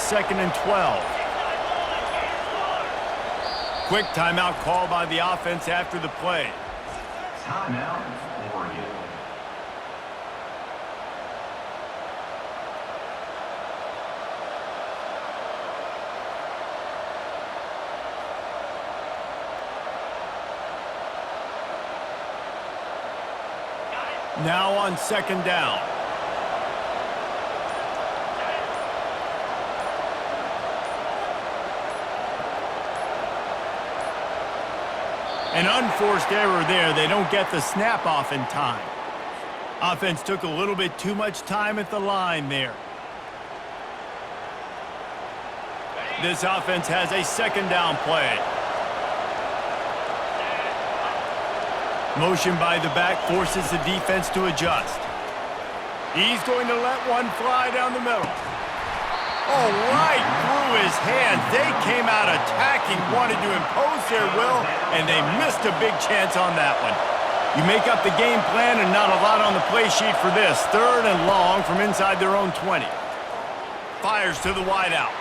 2nd and 12. Quick timeout call by the offense after the play. Timeout, Oregon. Now on 2nd down. An unforced error there. They don't get the snap off in time. Offense took a little bit too much time at the line there. This offense has a 2nd down play. Motion by the back forces the defense to adjust. He's going to let one fly down the middle. Oh, right through his hands. They came out attacking, wanted to impose their will, and they missed a big chance on that one. You make up the game plan and not a lot on the play sheet for this. 3rd and long from inside their own 20. Fires to the wideout.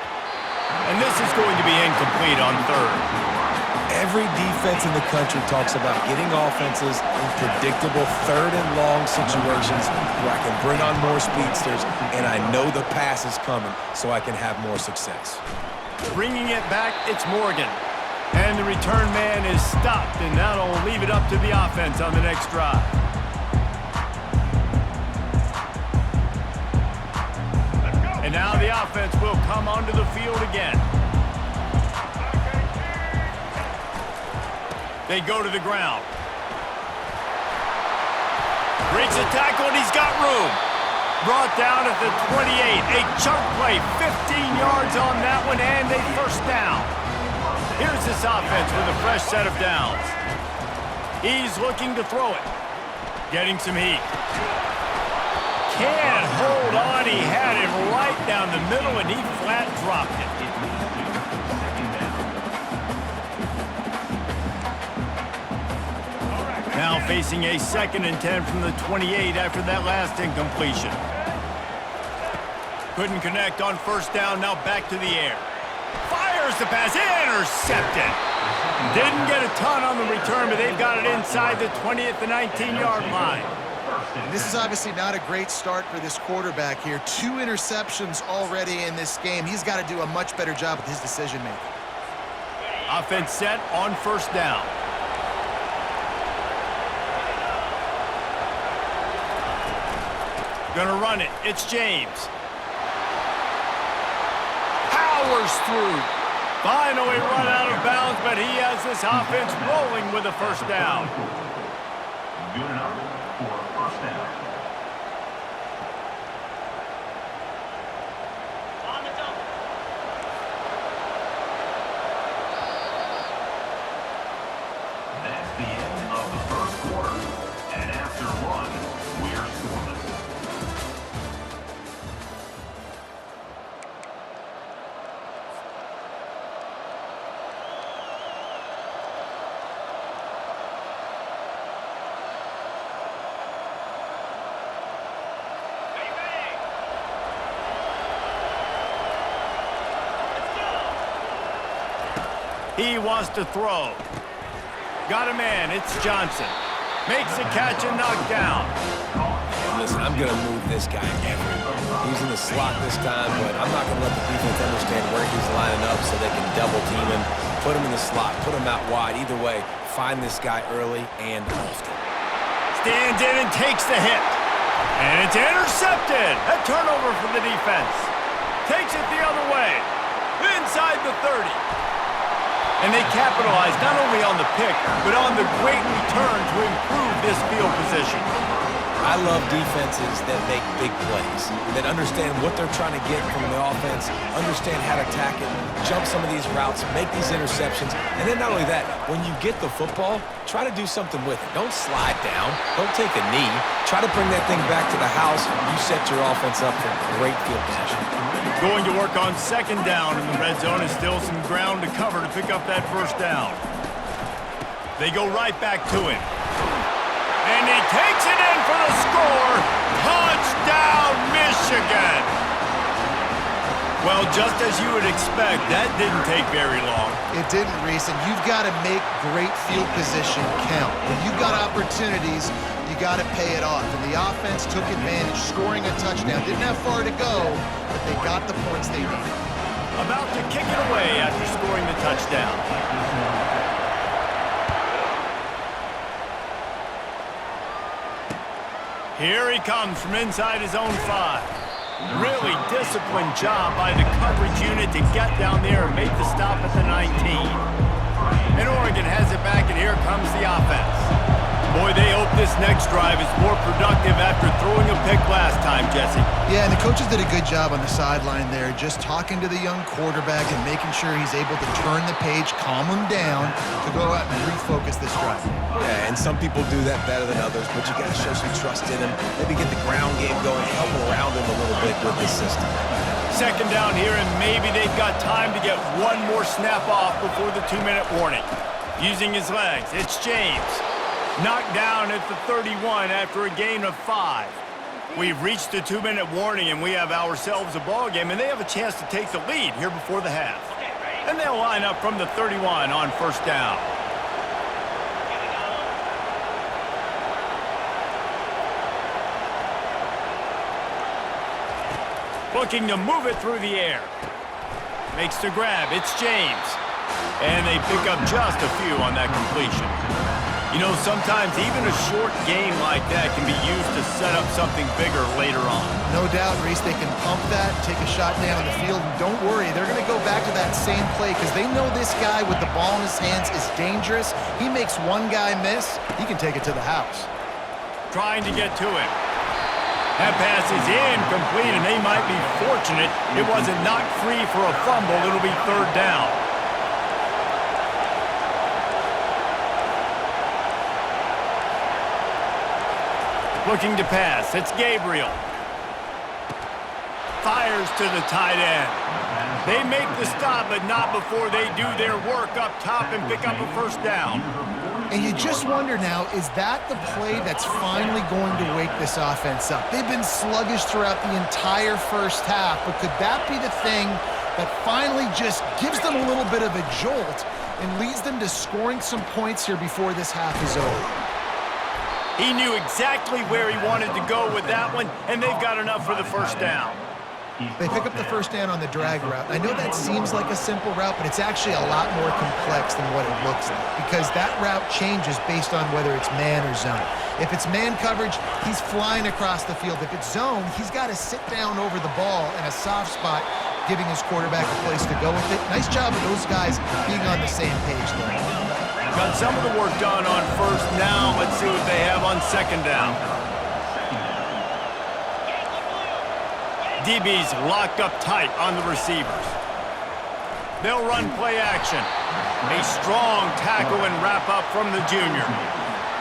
And this is going to be incomplete on 3rd. Every defense in the country talks about getting offenses in predictable 3rd and long situations where I can bring on more speedsters and I know the pass is coming so I can have more success. Bringing it back, it's Morgan. And the return man is stopped, and that'll leave it up to the offense on the next drive. And now the offense will come onto the field again. They go to the ground. Breaks a tackle, and he's got room. Brought down at the 28. A chunk play, 15 yards on that one, and a 1st down. Here's this offense with a fresh set of downs. He's looking to throw it. Getting some heat. Can't hold on. He had it right down the middle, and he flat dropped it. Now facing a 2nd and 10 from the 28 after that last incompletion. Couldn't connect on 1st down, now back to the air. Fires the pass, intercepted. Didn't get a ton on the return, but they've got it inside the 20 at the 19-yard line. This is obviously not a great start for this quarterback here. 2 interceptions already in this game. He's got to do a much better job with his decision-making. Offense set on 1st down. Gonna run it. It's James. Powers through. Finally run out of bounds, but he has this offense rolling with a 1st down. Good enough for a 1st down. That's the end of the 1st quarter. And after 1, we're scoreless. He wants to throw. Got a man. It's Johnson. Makes a catch and knocked down. And listen, I'm going to move this guy everywhere. He's in the slot this time, but I'm not going to let the defense understand where he's lining up so they can double team him, put him in the slot, put him out wide. Either way, find this guy early and often. Stands in and takes the hit. And it's intercepted. A turnover for the defense. Takes it the other way. Inside the 30. And they capitalized not only on the pick, but on the great return to improve this field position. I love defenses that make big plays, that understand what they're trying to get from the offense, understand how to attack it, jump some of these routes, make these interceptions, and then not only that, when you get the football, try to do something with it. Don't slide down. Don't take a knee. Try to bring that thing back to the house. You set your offense up for great field position. Going to work on 2nd down in the red zone is still some ground to cover to pick up that 1st down. They go right back to him. And he takes it in for the score. Touchdown, Michigan. Well, just as you would expect, that didn't take very long. It didn't, Reese, and you've got to make great field position count. When you've got opportunities, you got to pay it off. And the offense took advantage, scoring a touchdown. Didn't have far to go, but they got the points they needed. About to kick it away after scoring the touchdown. Here he comes from inside his own 5. Really disciplined job by the coverage unit to get down there and make the stop at the 19. And Oregon has it back, and here comes the offense. Boy, they hope this next drive is more productive after throwing a pick last time, Jesse. Yeah, and the coaches did a good job on the sideline there, just talking to the young quarterback and making sure he's able to turn the page, calm him down, to go out and refocus this drive. Yeah, and some people do that better than others, but you got to show some trust in him. Maybe get the ground game going, help around him a little bit with this system. Second down here, and maybe they've got time to get one more snap off before the 2-minute warning. Using his legs, it's James. Knocked down at the 31 after a gain of 5. We've reached the 2-minute warning, and we have ourselves a ball game, and they have a chance to take the lead here before the half. And they'll line up from the 31 on first down. Looking to move it through the air. Makes the grab. It's James. And they pick up just a few on that completion. You know, sometimes even a short game like that can be used to set up something bigger later on. No doubt, Reese, they can pump that, take a shot down the field, and don't worry, they're going to go back to that same play because they know this guy with the ball in his hands is dangerous. He makes one guy miss, he can take it to the house. Trying to get to it. That pass is incomplete, and they might be fortunate it wasn't knocked free for a fumble. It'll be third down. Looking to pass. It's Gabriel. Fires to the tight end. They make the stop, but not before they do their work up top and pick up a first down. And you just wonder now, is that the play that's finally going to wake this offense up? They've been sluggish throughout the entire first half, but could that be the thing that finally just gives them a little bit of a jolt and leads them to scoring some points here before this half is over? He knew exactly where he wanted to go with that one, and they've got enough for the first down. They pick up the first down on the drag route. I know that seems like a simple route, but it's actually a lot more complex than what it looks like because that route changes based on whether it's man or zone. If it's man coverage, he's flying across the field. If it's zone, he's got to sit down over the ball in a soft spot, giving his quarterback a place to go with it. Nice job of those guys being on the same page there. Got some of the work done on first. Now let's see what they have on second down. DB's locked up tight on the receivers. They'll run play action. A strong tackle and wrap up from the junior.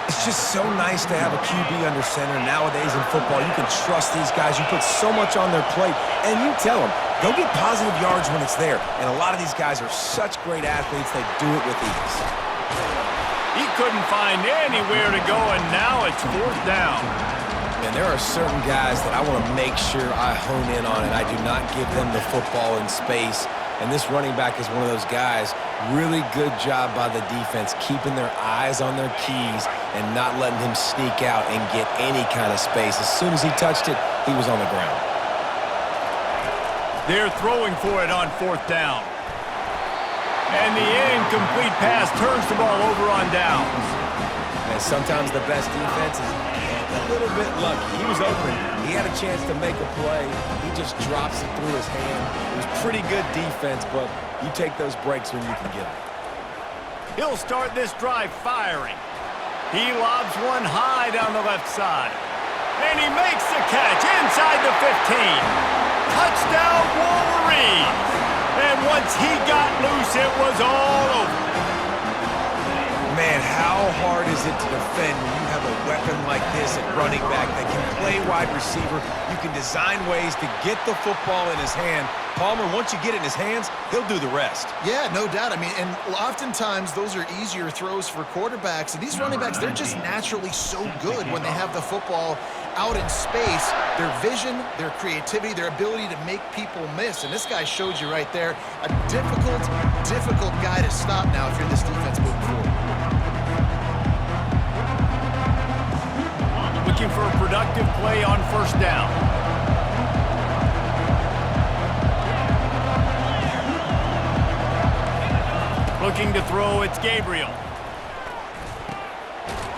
It's just so nice to have a QB under center nowadays in football. You can trust these guys. You put so much on their plate, and you tell them, go get positive yards when it's there. And a lot of these guys are such great athletes, they do it with ease. He couldn't find anywhere to go, and now it's fourth down. And there are certain guys that I want to make sure I hone in on, and I do not give them the football in space. And this running back is one of those guys. Really good job by the defense, keeping their eyes on their keys and not letting him sneak out and get any kind of space. As soon as he touched it, he was on the ground. They're throwing for it on fourth down. And the incomplete pass turns the ball over on downs. And sometimes the best defense is a little bit lucky. He was open. He had a chance to make a play. He just drops it through his hand. It was pretty good defense, but you take those breaks when you can get them. He'll start this drive firing. He lobs one high down the left side. And he makes the catch inside the 15. Touchdown, Wolverines! And once he got loose, it was all over. Man, how hard is it to defend when you have a weapon like this at running back that can play wide receiver? You can design ways to get the football in his hand. Palmer, once you get it in his hands, he'll do the rest. Yeah, no doubt. I mean, and oftentimes those are easier throws for quarterbacks. And these running backs, they're just naturally so good when they have the football out in space, their vision, their creativity, their ability to make people miss. And this guy showed you right there, a difficult guy to stop now if you're this defense moving forward. Looking for a productive play on first down. Looking to throw, it's Gabriel.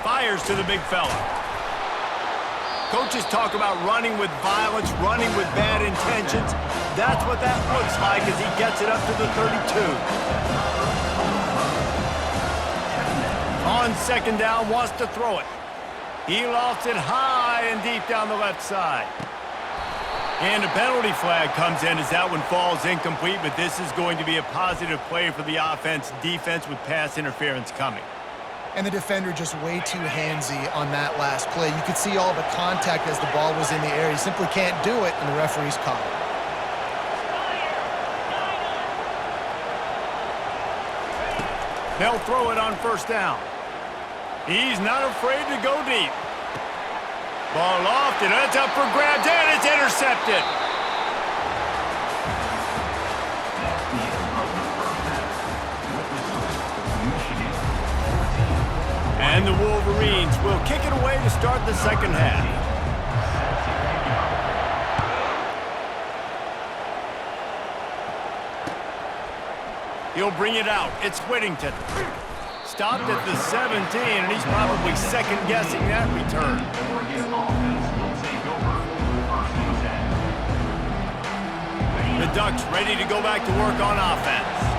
Fires to the big fella. Coaches talk about running with violence, running with bad intentions. That's what that looks like as he gets it up to the 32. On second down, wants to throw it. He lofts it high and deep down the left side. And a penalty flag comes in as that one falls incomplete, but this is going to be a positive play for the offense. Defense with pass interference coming. And the defender just way too handsy on that last play. You could see all the contact as the ball was in the air. He simply can't do it, and the referee's caught it. They'll throw it on first down. He's not afraid to go deep. Ball lofted, it's up for grabs, and it's intercepted. And the Wolverines will kick it away to start the second half. He'll bring it out. It's Whittington. Stopped at the 17, and he's probably second-guessing that return. The Ducks ready to go back to work on offense.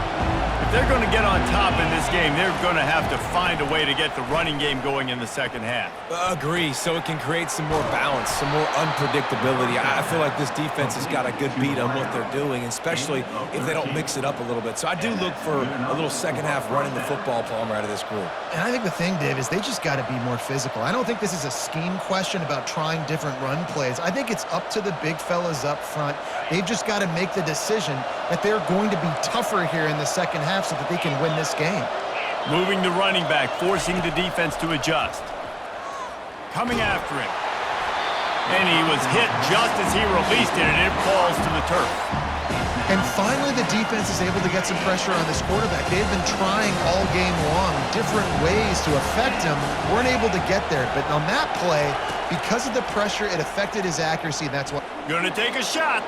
If they're going to get on top in this game, they're going to have to find a way to get the running game going in the second half. Agree, so it can create some more balance, some more unpredictability. I feel like this defense has got a good beat on what they're doing, especially if they don't mix it up a little bit. So I do look for a little second half running the football Palmer out of this group. And I think the thing, Dave, is they just got to be more physical. I don't think this is a scheme question about trying different run plays. I think it's up to the big fellas up front. They've just got to make the decision that they're going to be tougher here in the second half so that they can win this game. Moving the running back, forcing the defense to adjust. Coming after him. And he was hit just as he released it, and it falls to the turf. And finally, the defense is able to get some pressure on this quarterback. They've been trying all game long different ways to affect him. Weren't able to get there. But on that play, because of the pressure, it affected his accuracy. That's what. Gonna take a shot.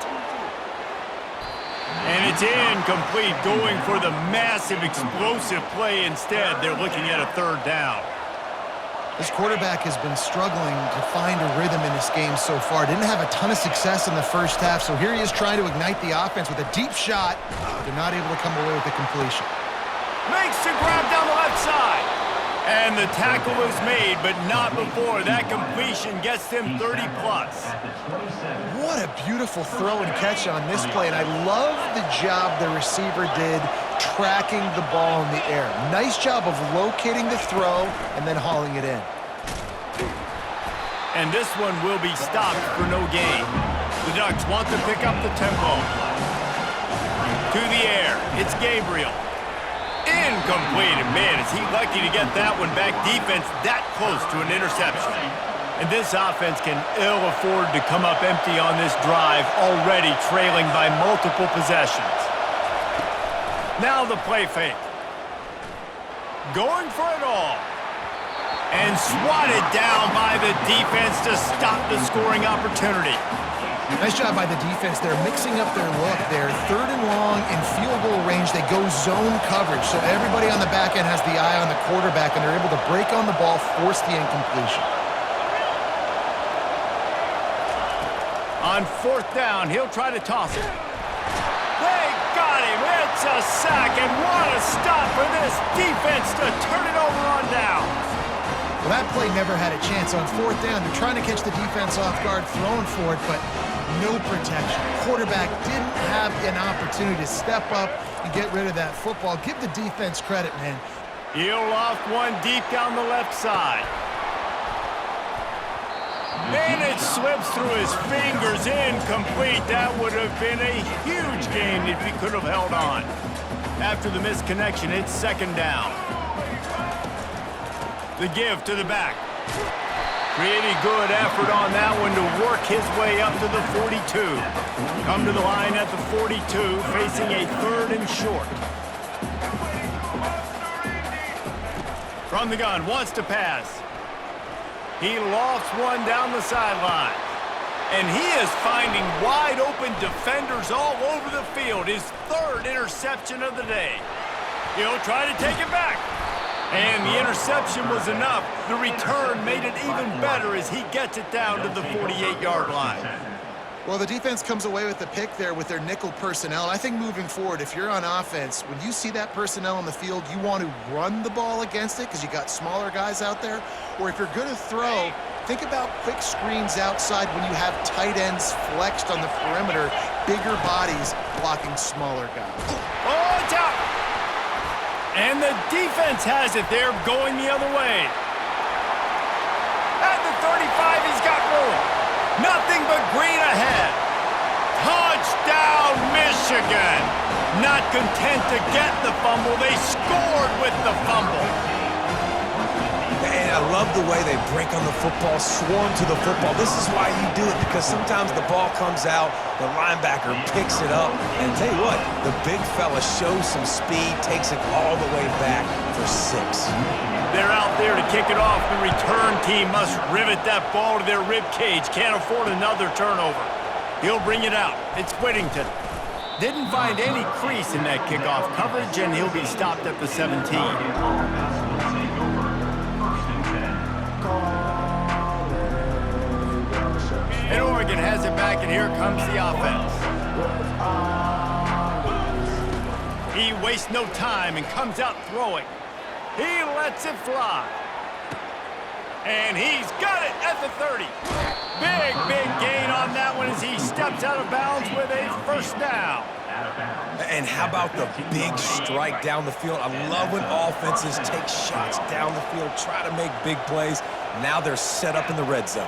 And it's incomplete, going for the massive, explosive play instead. They're looking at a third down. This quarterback has been struggling to find a rhythm in this game so far. Didn't have a ton of success in the first half, so here he is trying to ignite the offense with a deep shot. They're not able to come away with the completion. Makes the grab down the left side. And the tackle is made, but not before. That completion gets them 30-plus. What a beautiful throw and catch on this play, and I love the job the receiver did tracking the ball in the air. Nice job of locating the throw and then hauling it in. And this one will be stopped for no gain. The Ducks want to pick up the tempo. To the air, it's Gabriel. Incomplete, and man, is he lucky to get that one back. Defense that close to an interception. And this offense can ill afford to come up empty on this drive, already trailing by multiple possessions. Now the play fake. Going for it all. And swatted down by the defense to stop the scoring opportunity. Nice job by the defense. They're mixing up their look. They're third and long in field goal range. They go zone coverage. So everybody on the back end has the eye on the quarterback, and they're able to break on the ball, force the incompletion. On fourth down, he'll try to toss it. They got him. It's a sack, and what a stop for this defense to turn it over on down. Well, that play never had a chance. On fourth down, they're trying to catch the defense off guard, throwing for it, but no protection. Quarterback didn't have an opportunity to step up and get rid of that football. Give the defense credit, man. He'll loft one deep down the left side. And it slips through his fingers, incomplete. That would have been a huge gain if he could have held on. After the misconnection, it's second down. The give to the back. Pretty good effort on that one to work his way up to the 42. Come to the line at the 42, facing a 3rd and short. From the gun, wants to pass. He lofts one down the sideline. And he is finding wide open defenders all over the field. His 3rd interception of the day. He'll try to take it back. And the interception was enough. The return made it even better as he gets it down to the 48-yard line. Well, the defense comes away with the pick there with their nickel personnel. I think moving forward, if you're on offense, when you see that personnel on the field, you want to run the ball against it because you got smaller guys out there. Or if you're going to throw, think about quick screens outside when you have tight ends flexed on the perimeter, bigger bodies blocking smaller guys. Oh, it's out! And the defense has it there, going the other way. At the 35, he's got room. Nothing but green ahead. Touchdown, Michigan! Not content to get the fumble, they scored with the fumble. And I love the way they break on the football, swarm to the football. This is why you do it, because sometimes the ball comes out, the linebacker picks it up, and tell you what, the big fella shows some speed, takes it all the way back for 6. They're out there to kick it off. The return team must rivet that ball to their rib cage. Can't afford another turnover. He'll bring it out. It's Whittington. Didn't find any crease in that kickoff coverage, and he'll be stopped at the 17. And Oregon has it back, and here comes the offense. He wastes no time and comes out throwing. He lets it fly. And he's got it at the 30. Big gain on that one as he steps out of bounds with a 1st down. And how about the big strike down the field? I love when offenses take shots down the field, try to make big plays. Now they're set up in the red zone.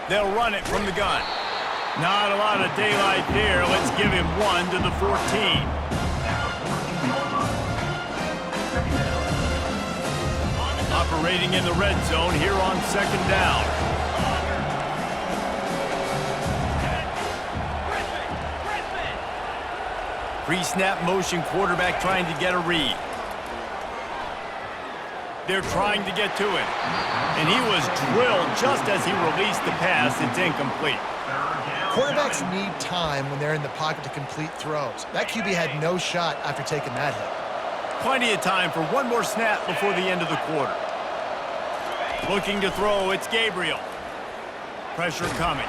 They'll run it from the gun. Not a lot of daylight there. Let's give him 1 to the 14. Operating in the red zone here on 2nd down. Pre-snap motion, quarterback trying to get a read. They're trying to get to him. And he was drilled just as he released the pass. It's incomplete. Quarterbacks need time when they're in the pocket to complete throws. That QB had no shot after taking that hit. Plenty of time for one more snap before the end of the quarter. Looking to throw, it's Gabriel. Pressure coming.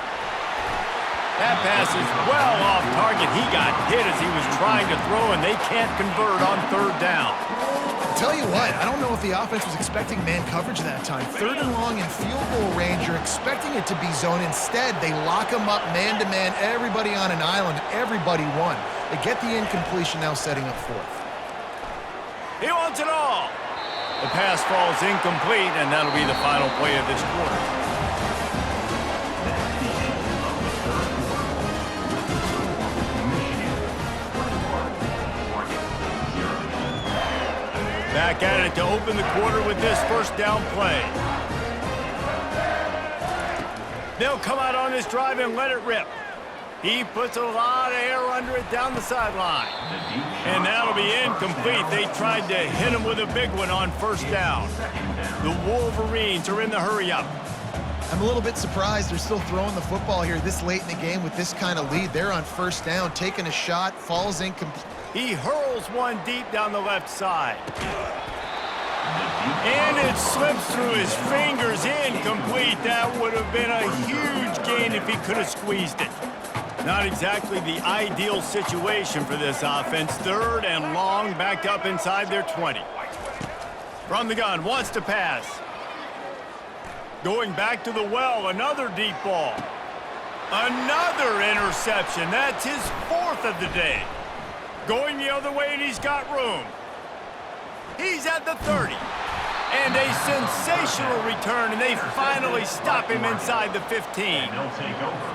That pass is well off target. He got hit as he was trying to throw, and they can't convert on 3rd down. I'll tell you what, I don't know if the offense was expecting man coverage that time. 3rd and long in field goal range, you're expecting it to be zone. Instead, they lock them up man-to-man, everybody on an island, everybody won. They get the incompletion, now setting up 4th. He wants it all. The pass falls incomplete, and that'll be the final play of this quarter. Back at it to open the quarter with this 1st down play. They'll come out on this drive and let it rip. He puts a lot of air under it down the sideline. And that'll be incomplete. They tried to hit him with a big one on 1st down. The Wolverines are in the hurry-up. I'm a little bit surprised they're still throwing the football here this late in the game with this kind of lead. They're on 1st down, taking a shot, falls incomplete. He hurls one deep down the left side. And it slips through his fingers, incomplete. That would have been a huge gain if he could have squeezed it. Not exactly the ideal situation for this offense. 3rd and long, backed up inside their 20. From the gun, wants to pass. Going back to the well, another deep ball. Another interception. That's his 4th of the day. Going the other way, and he's got room. He's at the 30. And a sensational return, and they finally stop him inside the 15.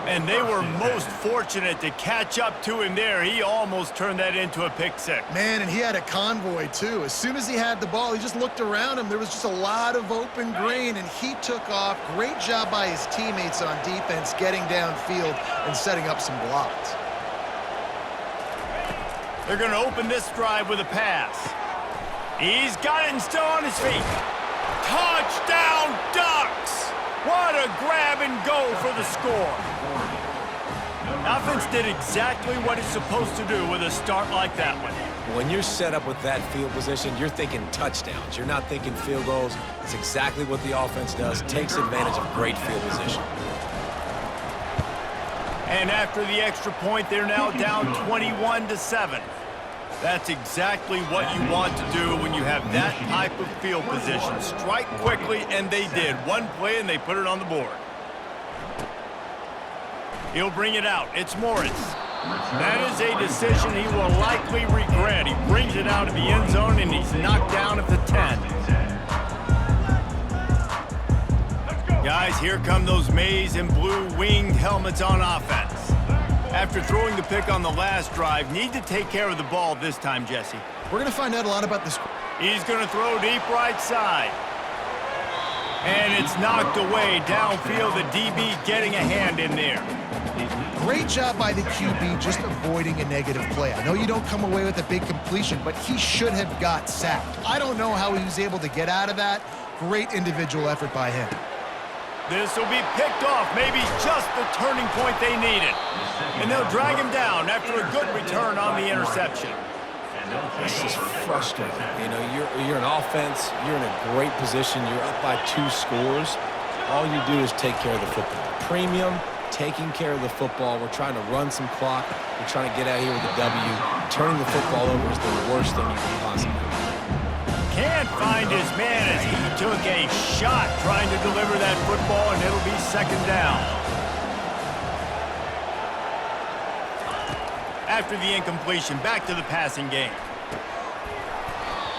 And they were most fortunate to catch up to him there. He almost turned that into a pick six. Man, and he had a convoy, too. As soon as he had the ball, he just looked around him. There was just a lot of open green, and he took off. Great job by his teammates on defense, getting downfield and setting up some blocks. They're going to open this drive with a pass. He's got it and still on his feet. Touchdown, Ducks! What a grab and go for the score. Offense did exactly what it's supposed to do with a start like that one. When you're set up with that field position, you're thinking touchdowns. You're not thinking field goals. It's exactly what the offense does. Takes advantage of great field position. And after the extra point, they're now down 21-7. That's exactly what you want to do when you have that type of field position. Strike quickly, and they did. One play, and they put it on the board. He'll bring it out. It's Morris. That is a decision he will likely regret. He brings it out of the end zone, and he's knocked down at the 10. Guys, here come those maize and blue winged helmets on offense. After throwing the pick on the last drive, need to take care of the ball this time, Jesse. We're going to find out a lot about this. He's going to throw deep right side. And it's knocked away downfield. The DB getting a hand in there. Great job by the QB just avoiding a negative play. I know you don't come away with a big completion, but he should have got sacked. I don't know how he was able to get out of that. Great individual effort by him. This will be picked off, maybe just the turning point they needed. And they'll drag him down after a good return on the interception. This is frustrating. You know, you're an offense. You're in a great position. You're up by 2 scores. All you do is take care of the football. Premium, taking care of the football. We're trying to run some clock. We're trying to get out here with a W. Turning the football over is the worst thing you can possibly do. Can't find his man as he took a shot trying to deliver that football, and it'll be second down. After the incompletion, back to the passing game.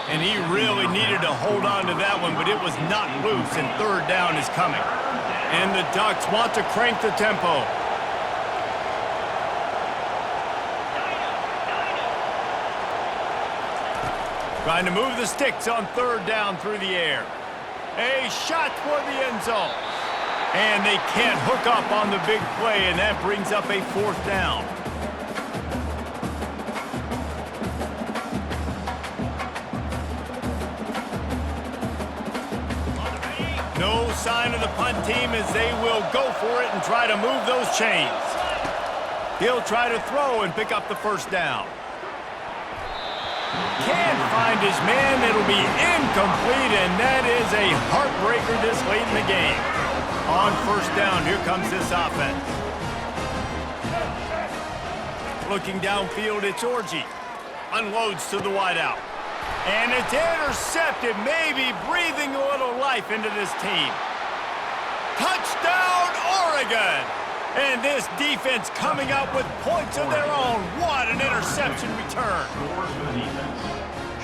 And he really needed to hold on to that one, but it was not loose, and third down is coming. And the Ducks want to crank the tempo. Trying to move the sticks on third down through the air. A shot toward the end zone. And they can't hook up on the big play, and that brings up a fourth down. No sign of the punt team as they will go for it and try to move those chains. He'll try to throw and pick up the first down. Can't find his man. It'll be incomplete, and that is a heartbreaker this late in the game. On first down, here comes this offense. Looking downfield, it's Orji. Unloads to the wideout. And it's intercepted, maybe breathing a little life into this team. Touchdown, Oregon! And this defense coming up with points of their own. What an interception return.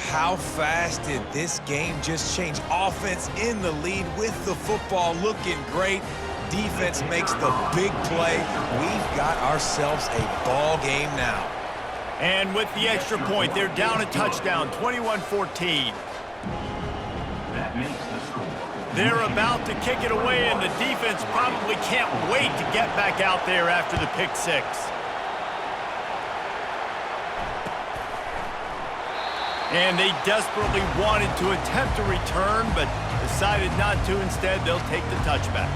How fast did this game just change? Offense in the lead with the football, looking great. Defense makes the big play. We've got ourselves a ball game now. And with the extra point, they're down a touchdown, 21-14. That makes the score. They're about to kick it away, and the defense probably can't wait to get back out there after the pick six. And they desperately wanted to attempt a return, but decided not to. Instead, they'll take the touchback.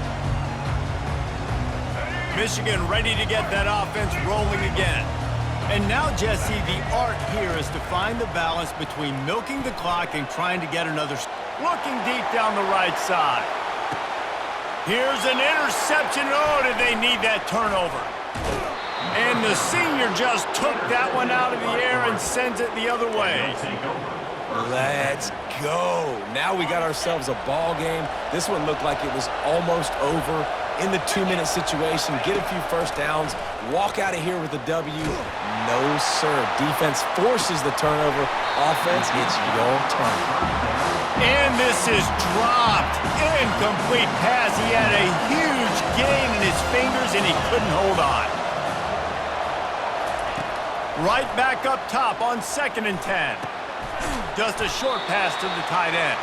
Michigan ready to get that offense rolling again. And now, Jesse, the art here is to find the balance between milking the clock and trying to get another. Looking deep down the right side. Here's an interception. Oh, did they need that turnover? And the senior just took that one out of the air and sends it the other way. Let's go. Now we got ourselves a ball game. This one looked like it was almost over. In the 2-minute situation, get a few first downs, walk out of here with a W. No, sir. Defense forces the turnover. Offense, it's your turn. And this is dropped. Incomplete pass. He had a huge gain in his fingers, and he couldn't hold on. Right back up top on 2nd and 10. Just a short pass to the tight end.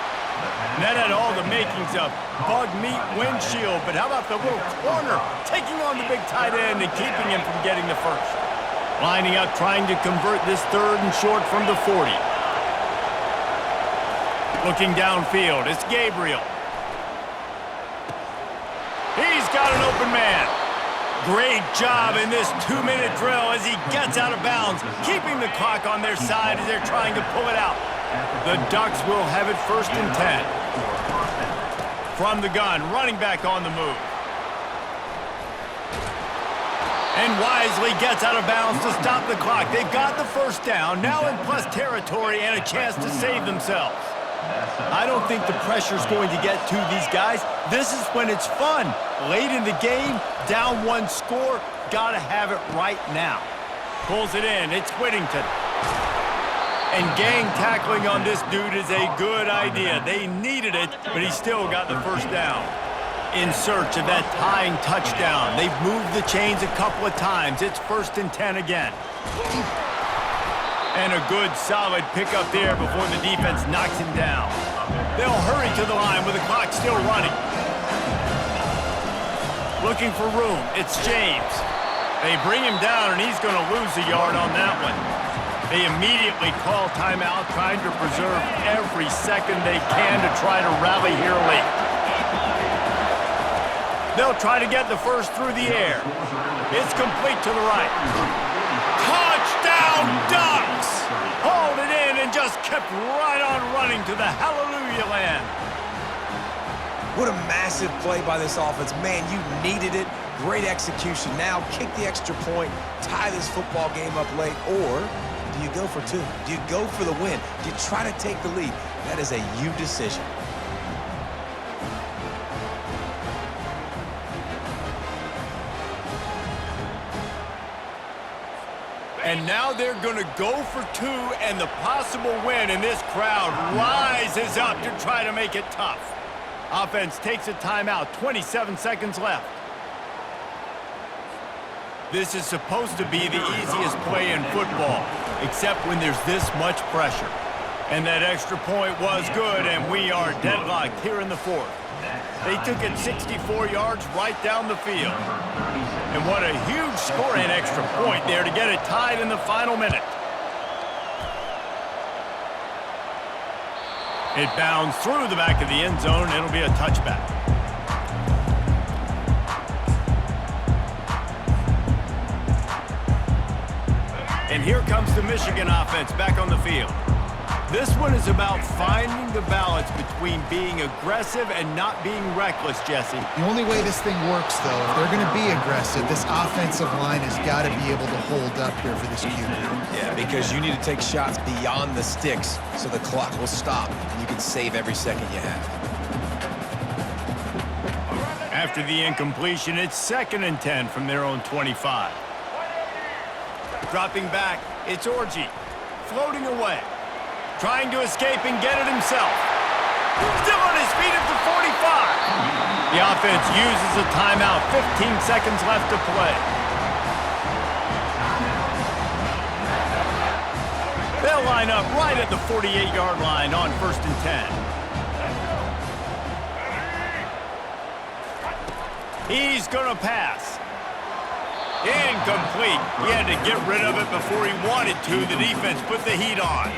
And that had all the makings of bug meat windshield, but how about the little corner taking on the big tight end and keeping him from getting the first? Lining up, trying to convert this 3rd and short from the 40. Looking downfield, it's Gabriel. He's got an open man. Great job in this 2-minute drill as he gets out of bounds, keeping the clock on their side as they're trying to pull it out. The Ducks will have it 1st and 10. From the gun, running back on the move. And wisely gets out of bounds to stop the clock. They've got the 1st down, now in plus territory and a chance to save themselves. I don't think the pressure's going to get to these guys. This is when it's fun. Late in the game, down 1 score, gotta have it right now. Pulls it in, it's Whittington. And gang tackling on this dude is a good idea. They needed it, but he still got the 1st down. In search of that tying touchdown. They've moved the chains a couple of times. It's 1st and 10 again. And a good, solid pickup there before the defense knocks him down. They'll hurry to the line with the clock still running. Looking for room. It's James. They bring him down, and he's going to lose a yard on that one. They immediately call timeout, trying to preserve every second they can to try to rally here late. They'll try to get the 1st through the air. It's complete to the right. Touchdown, Ducks! Hauled it in and just kept right on running to the hallelujah land. What a massive play by this offense. Man, you needed it. Great execution. Now kick the extra point, tie this football game up late, or do you go for 2? Do you go for the win? Do you try to take the lead? That is a you decision. And now they're going to go for 2 and the possible win, and this crowd rises up to try to make it tough. Offense takes a timeout, 27 seconds left. This is supposed to be the easiest play in football, except when there's this much pressure. And that extra point was good, and we are deadlocked here in the 4th. They took it 64 yards right down the field. And what a huge score and extra point there to get it tied in the final minute. It bounds through the back of the end zone. It'll be a touchback. And here comes the Michigan offense back on the field. This one is about finding the balance between being aggressive and not being reckless, Jesse. The only way this thing works, though, if they're going to be aggressive, this offensive line has got to be able to hold up here for this QB. Yeah, because you need to take shots beyond the sticks so the clock will stop and you can save every second you have. After the incompletion, it's 2nd and 10 from their own 25. Dropping back, it's Orji. Floating away. Trying to escape and get it himself. Still on his feet at the 45. The offense uses a timeout. 15 seconds left to play. They'll line up right at the 48-yard line on 1st and 10. He's going to pass. Incomplete. He had to get rid of it before he wanted to. The defense put the heat on.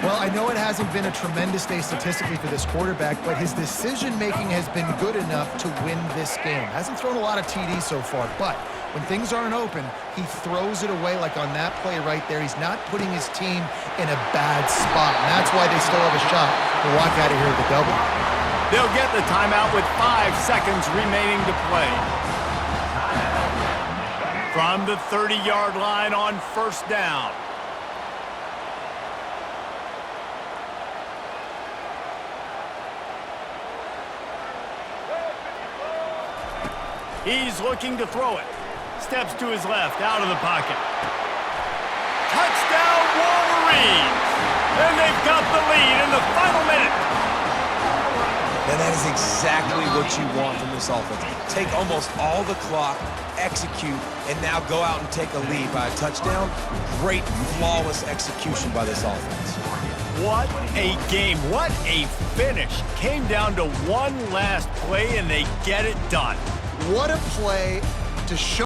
Well, I know it hasn't been a tremendous day statistically for this quarterback, but his decision-making has been good enough to win this game. Hasn't thrown a lot of TDs so far, but when things aren't open, he throws it away like on that play right there. He's not putting his team in a bad spot, and that's why they still have a shot to walk out of here with a W. They'll get the timeout with 5 seconds remaining to play. From the 30-yard line on 1st down. He's looking to throw it. Steps to his left, out of the pocket. Touchdown, Wolverines! And they've got the lead in the final minute. And that is exactly what you want from this offense. Take almost all the clock, execute, and now go out and take a lead by a touchdown. Great, flawless execution by this offense. What a game. What a finish. Came down to one last play, and they get it done. What a play to show